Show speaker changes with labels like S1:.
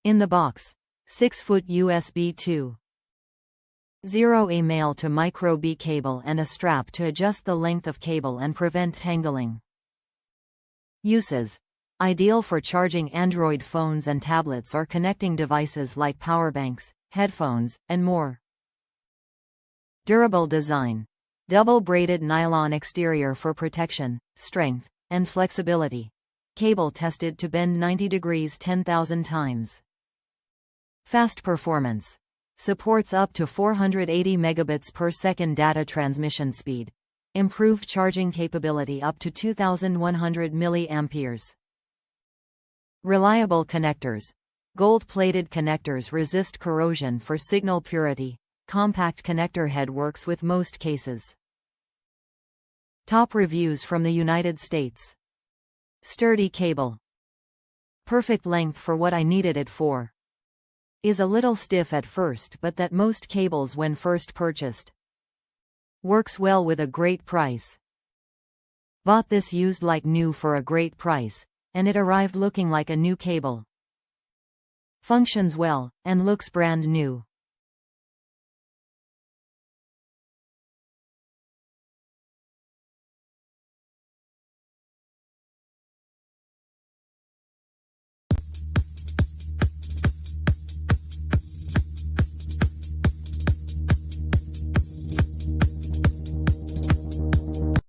S1: In the box. 6-foot USB 2.0 male to micro B cable and a strap to adjust the length of cable and prevent tangling. Uses. Ideal for charging Android phones and tablets or connecting devices like powerbanks, headphones, and more. Durable design. Double-braided nylon exterior for protection, strength, and flexibility. Cable tested to bend 90 degrees 10,000 times. Fast performance. Supports up to 480 megabits per second data transmission speed. Improved charging capability up to 2100 milliamperes. Reliable connectors. Gold-plated connectors resist corrosion for signal purity. Compact connector head works with most cases. Top reviews from the United States. Sturdy cable. Perfect length for what I needed it for. Is a little stiff at first, but that most cables when first purchased. Works well with a great price. Bought this used like new for a great price, and it arrived looking like a new cable. Functions well, and looks brand new.